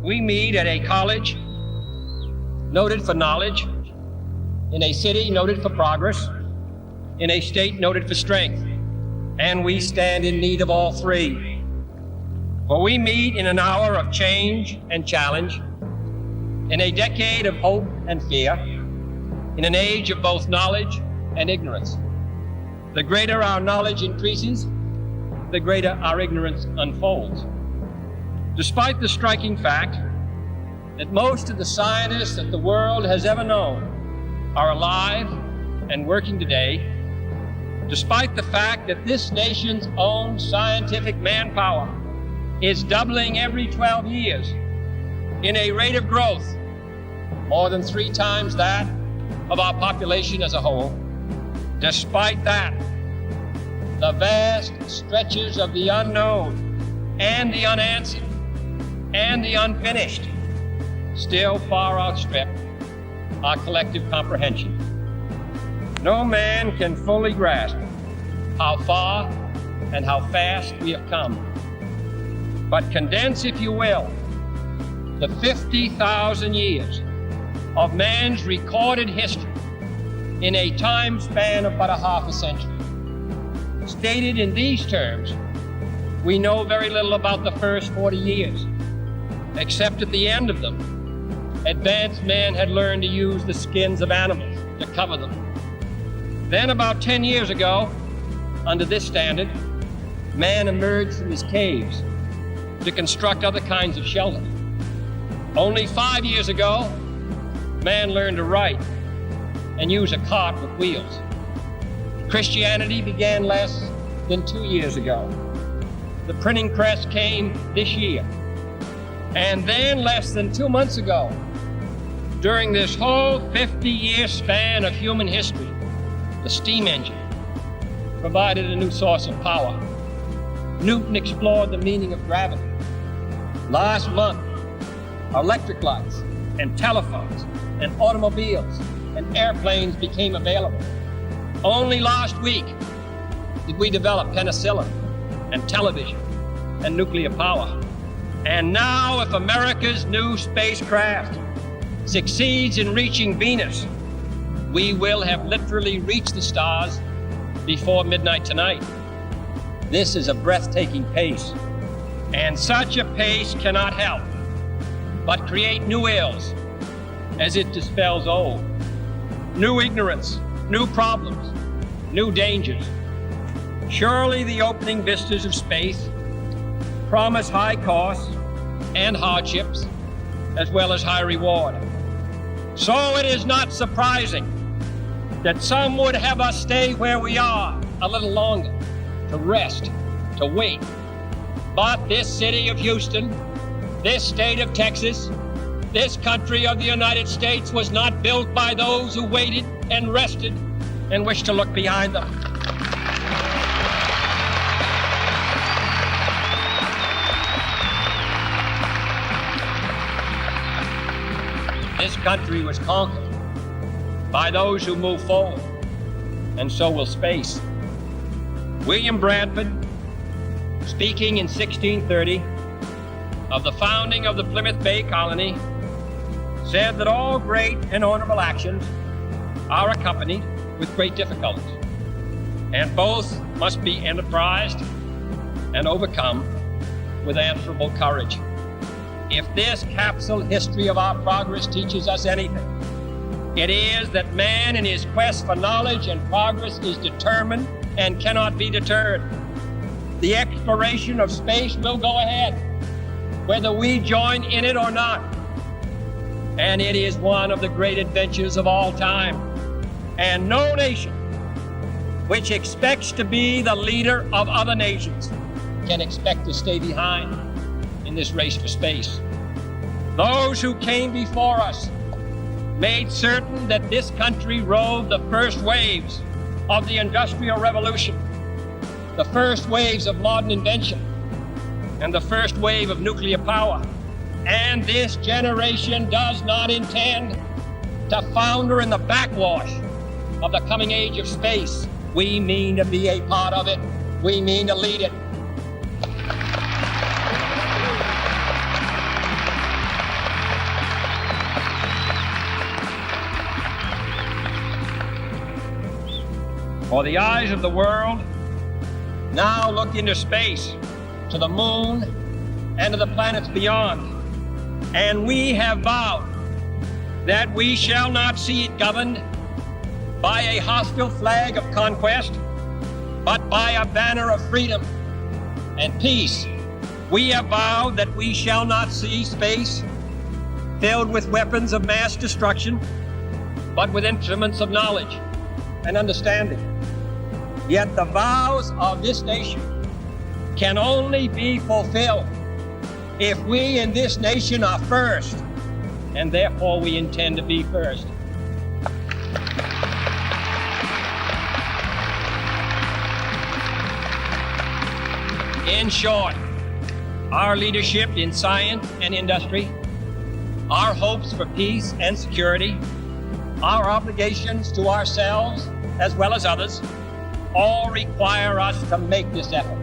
We meet at a college noted for knowledge, in a city noted for progress, in a state noted for strength, and we stand in need of all three. For we meet in an hour of change and challenge, in a decade of hope and fear, in an age of both knowledge and ignorance. The greater our knowledge increases, the greater our ignorance unfolds. Despite the striking fact that most of the scientists that the world has ever known are alive and working today, despite the fact that this nation's own scientific manpower is doubling every 12 years in a rate of growth more than 3 times that of our population as a whole, despite that, the vast stretches of the unknown and the unanswered and the unfinished still far outstrip our collective comprehension. No man can fully grasp how far and how fast we have come. But condense, if you will, the 50,000 years of man's recorded history in a time span of but a half a century. Stated in these terms, we know very little about the first 40 years, except at the end of them, advanced man had learned to use the skins of animals to cover them. Then about 10 years ago, under this standard, man emerged from his caves to construct other kinds of shelter. Only 5 years ago, man learned to write and use a cart with wheels. Christianity began less than 2 years ago. The printing press came this year. And then less than 2 months ago, during this whole 50-year span of human history, the steam engine provided a new source of power. Newton explored the meaning of gravity. Last month, electric lights and telephones and automobiles and airplanes became available. Only last week did we develop penicillin and television and nuclear power. And now, if America's new spacecraft succeeds in reaching Venus, we will have literally reached the stars before midnight tonight. This is a breathtaking pace, and such a pace cannot help but create new ills as it dispels old. New ignorance, new problems, new dangers. Surely the opening vistas of space promise high costs and hardships, as well as high reward. So it is not surprising that some would have us stay where we are a little longer, to rest, to wait. But this city of Houston, this state of Texas, this country of the United States was not built by those who waited and rested and wished to look behind them. This country was conquered by those who move forward, and so will space. William Bradford, speaking in 1630 of the founding of the Plymouth Bay Colony, said that all great and honorable actions are accompanied with great difficulties, and both must be enterprised and overcome with answerable courage. If this capsule history of our progress teaches us anything, it is that man in his quest for knowledge and progress is determined and cannot be deterred. The exploration of space will go ahead, whether we join in it or not. And it is one of the great adventures of all time. And no nation which expects to be the leader of other nations can expect to stay behind in this race for space. Those who came before us made certain that this country rode the first waves of the Industrial Revolution, the first waves of modern invention, and the first wave of nuclear power. And this generation does not intend to founder in the backwash of the coming age of space. We mean to be a part of it. We mean to lead it. For the eyes of the world now look into space, to the moon, and to the planets beyond. And we have vowed that we shall not see it governed by a hostile flag of conquest, but by a banner of freedom and peace. We have vowed that we shall not see space filled with weapons of mass destruction, but with instruments of knowledge and understanding. Yet the vows of this nation can only be fulfilled if we in this nation are first, and therefore we intend to be first. In short, our leadership in science and industry, our hopes for peace and security, our obligations to ourselves as well as others, all require us to make this effort,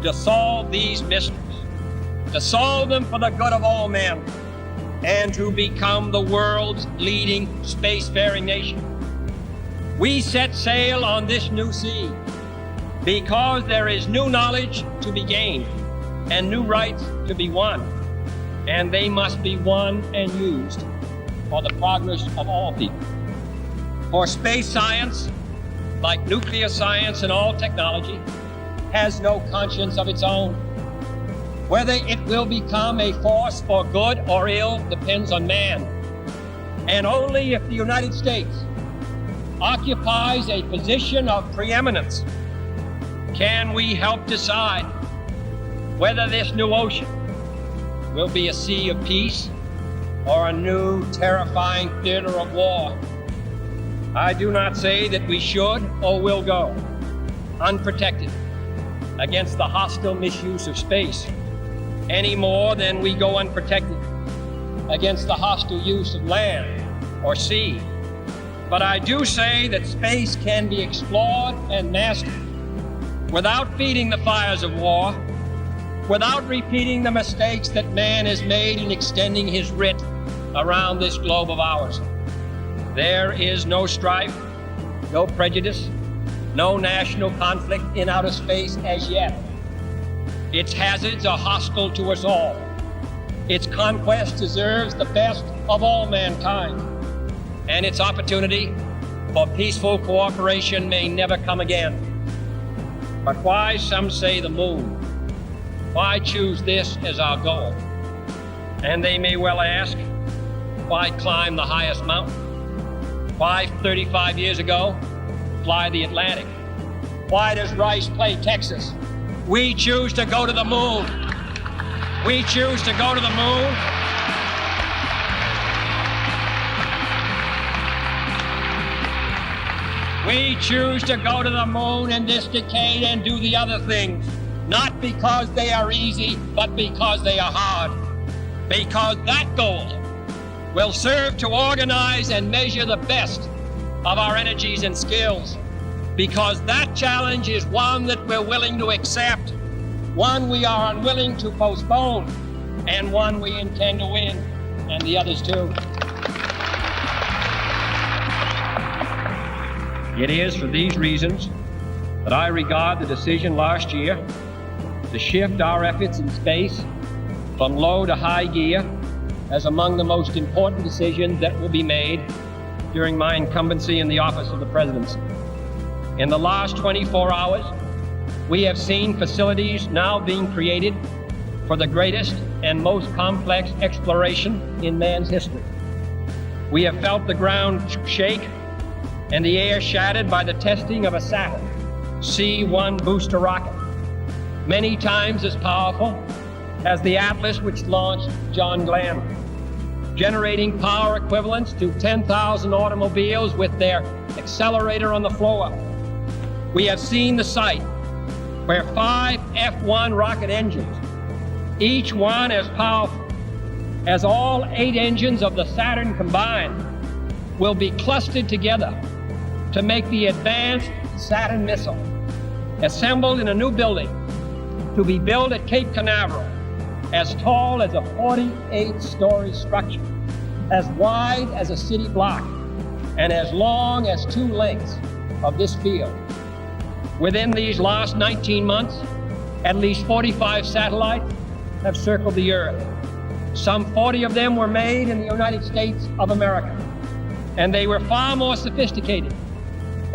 to solve these mysteries, to solve them for the good of all men, and to become the world's leading spacefaring nation. We set sail on this new sea because there is new knowledge to be gained and new rights to be won, and they must be won and used for the progress of all people. For space science, like nuclear science and all technology, has no conscience of its own. Whether it will become a force for good or ill depends on man. And only if the United States occupies a position of preeminence can we help decide whether this new ocean will be a sea of peace or a new terrifying theater of war. I do not say that we should or will go unprotected against the hostile misuse of space any more than we go unprotected against the hostile use of land or sea. But I do say that space can be explored and mastered without feeding the fires of war, without repeating the mistakes that man has made in extending his writ around this globe of ours. There is no strife, no prejudice, no national conflict in outer space as yet. Its hazards are hostile to us all. Its conquest deserves the best of all mankind, and its opportunity for peaceful cooperation may never come again. But why, some say, the moon? Why choose this as our goal? And they may well ask, why climb the highest mountain? Why, 35 years ago, fly the Atlantic? Why does Rice play Texas? We choose to go to the moon. We choose to go to the moon. We choose to go to the moon in this decade and do the other things, not because they are easy, but because they are hard. Because that goal will serve to organize and measure the best of our energies and skills. Because that challenge is one that we're willing to accept, one we are unwilling to postpone, and one we intend to win, and the others too. It is for these reasons that I regard the decision last year to shift our efforts in space from low to high gear as among the most important decisions that will be made during my incumbency in the office of the presidency. In the last 24 hours, we have seen facilities now being created for the greatest and most complex exploration in man's history. We have felt the ground shake and the air shattered by the testing of a Saturn C-1 booster rocket, many times as powerful as the Atlas which launched John Glenn, generating power equivalents to 10,000 automobiles with their accelerator on the floor. We have seen the site where 5 F-1 rocket engines, each one as powerful as all 8 engines of the Saturn combined, will be clustered together to make the advanced Saturn missile, assembled in a new building to be built at Cape Canaveral, as tall as a 48-story structure, as wide as a city block, and as long as 2 lengths of this field. Within these last 19 months, at least 45 satellites have circled the Earth. Some 40 of them were made in the United States of America, and they were far more sophisticated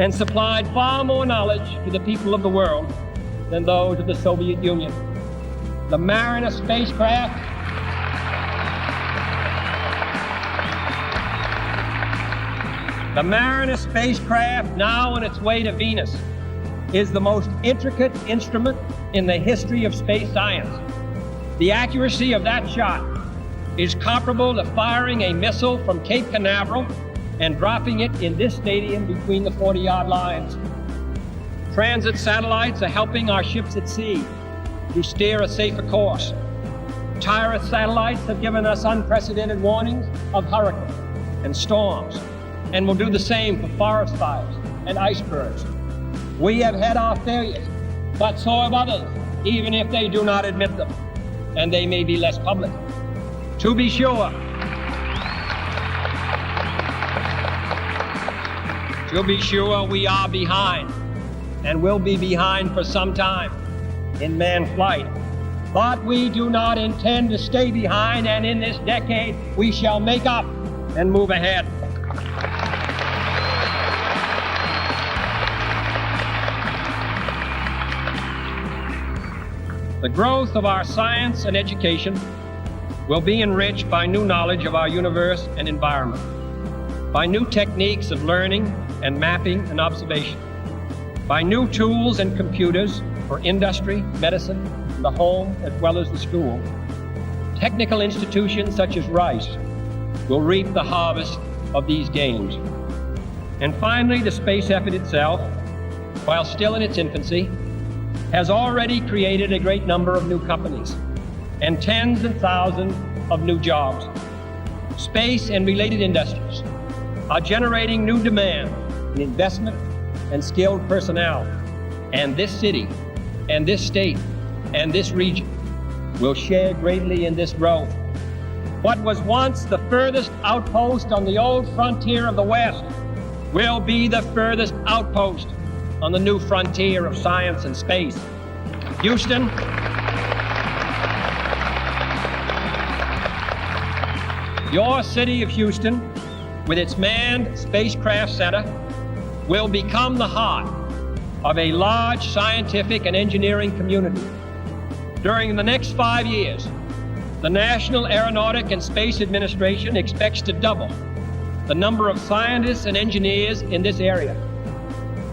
and supplied far more knowledge to the people of the world than those of the Soviet Union. The Mariner spacecraft now on its way to Venus is the most intricate instrument in the history of space science. The accuracy of that shot is comparable to firing a missile from Cape Canaveral and dropping it in this stadium between the 40-yard lines. Transit satellites are helping our ships at sea to steer a safer course. Tireless satellites have given us unprecedented warnings of hurricanes and storms, and will do the same for forest fires and icebergs. We have had our failures, but so have others, even if they do not admit them, and they may be less public. To be sure, we are behind, and will be behind for some time in manned flight. But we do not intend to stay behind, and in this decade, we shall make up and move ahead. The growth of our science and education will be enriched by new knowledge of our universe and environment, by new techniques of learning and mapping and observation, by new tools and computers for industry, medicine, the home, as well as the school. Technical institutions such as Rice will reap the harvest of these gains. And finally, the space effort itself, while still in its infancy, has already created a great number of new companies and tens of thousands of new jobs. Space and related industries are generating new demand in investment and skilled personnel, and this city and this state and this region will share greatly in this growth. What was once the furthest outpost on the old frontier of the West will be the furthest outpost on the new frontier of science and space. Houston, your city of Houston, with its manned spacecraft center, will become the heart of a large scientific and engineering community. During the next 5 years, the National Aeronautic and Space Administration expects to double the number of scientists and engineers in this area,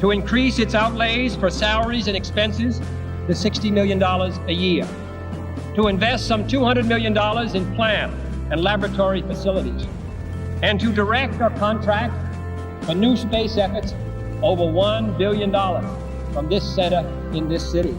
to increase its outlays for salaries and expenses to $60 million a year, to invest some $200 million in plant and laboratory facilities, and to direct or contract for new space efforts over $1 billion from this center in this city.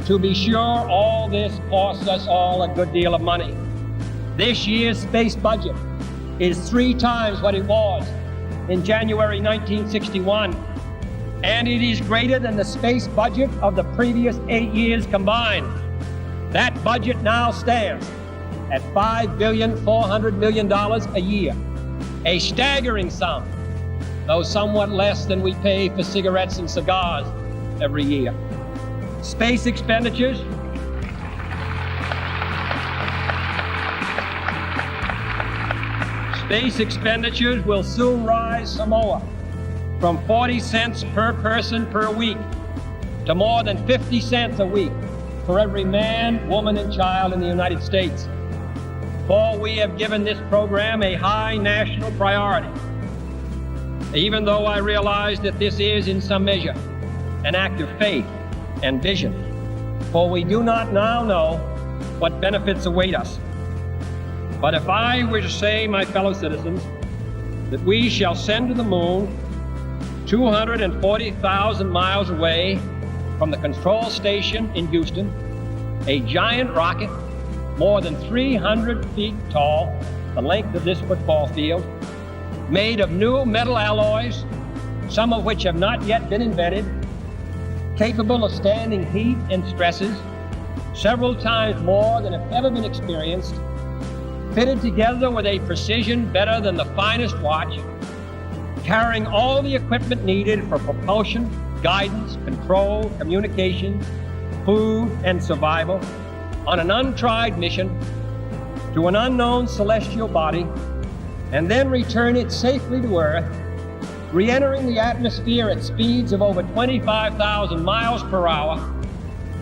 To be sure, all this costs us all a good deal of money. This year's space budget is 3 times what it was in January 1961, and it is greater than the space budget of the previous 8 years combined. That budget now stands at $5.4 billion a year, a staggering sum, though somewhat less than we pay for cigarettes and cigars every year. Space expenditures will soon rise some more, from 40 cents per person per week to more than 50 cents a week for every man, woman, and child in the United States. For we have given this program a high national priority, even though I realize that this is, in some measure, an act of faith and vision, for we do not now know what benefits await us. But if I were to say, my fellow citizens, that we shall send to the moon 240,000 miles away from the control station in Houston, a giant rocket more than 300 feet tall, the length of this football field, made of new metal alloys, some of which have not yet been invented, capable of standing heat and stresses several times more than have ever been experienced, fitted together with a precision better than the finest watch, carrying all the equipment needed for propulsion guidance, control, communications, food, and survival on an untried mission to an unknown celestial body, and then return it safely to Earth, re-entering the atmosphere at speeds of over 25,000 miles per hour,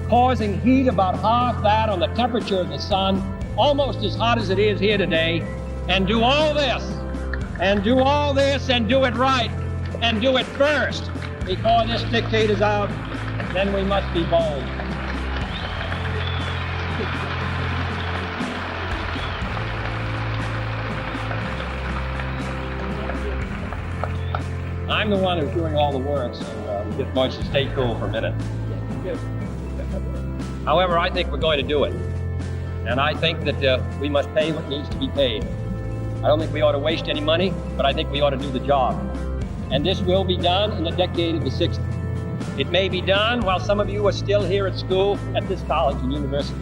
causing heat about half that on the temperature of the sun, almost as hot as it is here today, and do all this, and do all this, and do it right, and do it first. Before this decade is out, then we must be bold. I'm the one who's doing all the work, so we just want you to stay cool for a minute. However, I think we're going to do it. And I think that we must pay what needs to be paid. I don't think we ought to waste any money, but I think we ought to do the job. And this will be done in the decade of the 60s. It may be done while some of you are still here at school at this college and university.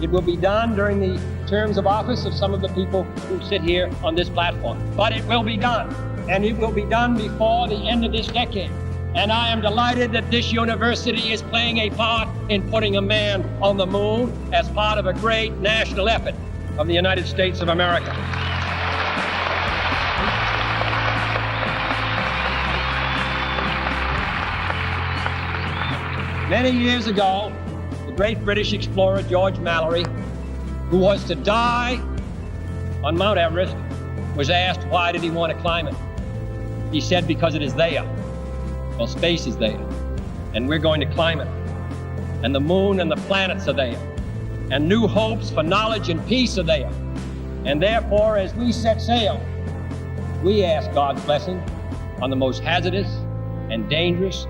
It will be done during the terms of office of some of the people who sit here on this platform. But it will be done. And it will be done before the end of this decade. And I am delighted that this university is playing a part in putting a man on the moon as part of a great national effort of the United States of America. Many years ago, the great British explorer George Mallory, who was to die on Mount Everest, was asked why did he want to climb it. He said, because it is there. Well, space is there, and we're going to climb it. And the moon and the planets are there. And new hopes for knowledge and peace are there. And therefore, as we set sail, we ask God's blessing on the most hazardous and dangerous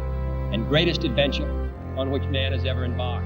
and greatest adventure on which man has ever embarked.